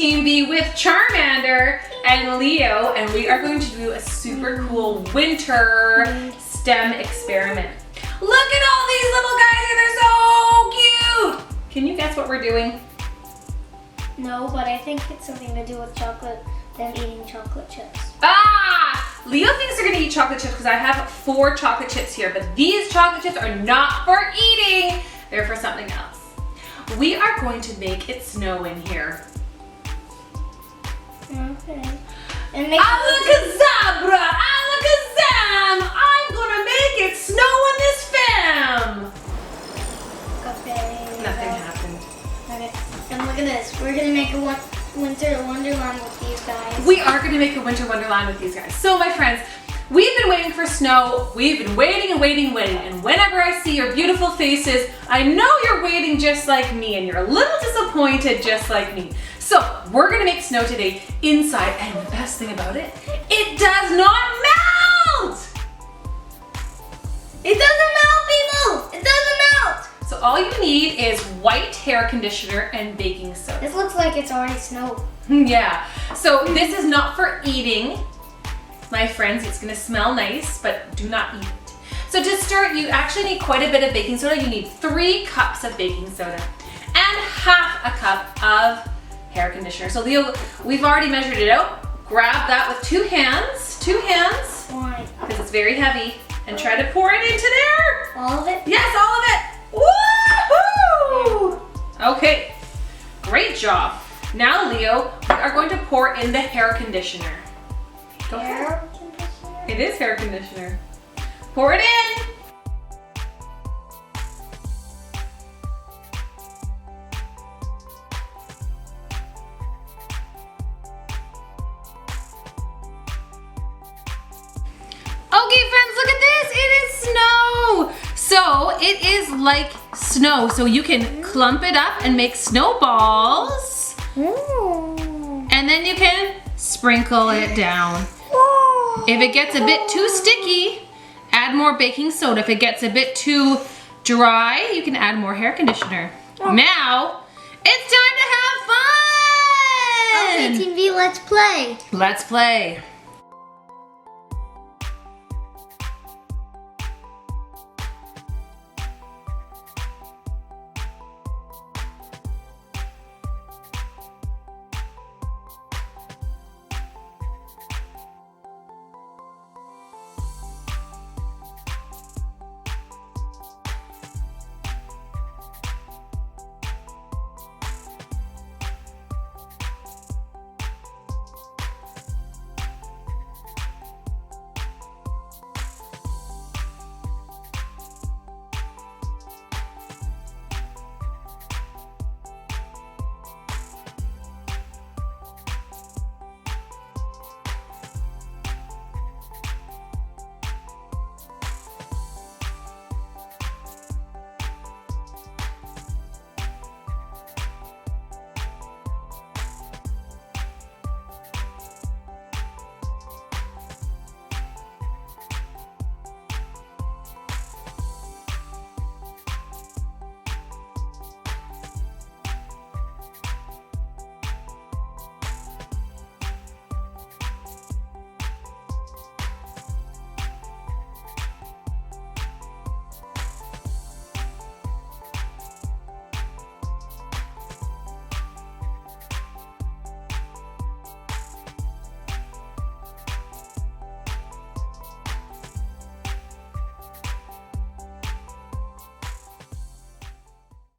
Team V with Charmander and Leo, and we are going to do a super cool winter STEM experiment. Look at all these little guys here, they're so cute! Can you guess what we're doing? No, but I think it's something to do with chocolate, them eating chocolate chips. Ah! Leo thinks they're gonna eat chocolate chips because I have 4 chocolate chips here, but these chocolate chips are not for eating, they're for something else. We are going to make it snow in here. Okay. And make Alakazabra! Alakazam! I'm gonna make it snow in this film! Okay. Nothing happened. Okay. And look at this. We're gonna make a winter wonderland with these guys. We are gonna make a winter wonderland with these guys. So my friends, we've been waiting for snow. We've been waiting and waiting and waiting. And whenever I see your beautiful faces, I know you're waiting just like me and you're a little disappointed just like me. So we're gonna make snow today inside, and the best thing about it, it does not melt! It doesn't melt, people! It doesn't melt! So all you need is white hair conditioner and baking soda. This looks like it's already snowed. Yeah, so this is not for eating, my friends. It's gonna smell nice, but do not eat it. So to start, you actually need quite a bit of baking soda. You need 3 cups of baking soda and half a cup of hair conditioner. So Leo, we've already measured it out. Grab that with 2 hands, Why? because it's very heavy, and try to pour it into there. All of it? Yes, all of it. Woohoo! Okay, great job. Now, Leo, we are going to pour in the hair conditioner. Go ahead. Hair conditioner? It is hair conditioner. Pour it in. Okay, friends, look at this. It is snow. So it is like snow. So you can clump it up and make snowballs. Ooh. And then you can sprinkle it down. Ooh. If it gets a bit too sticky, add more baking soda. If it gets a bit too dry, you can add more hair conditioner. Now, it's time to have fun! Okay, Team V, let's play. Let's play.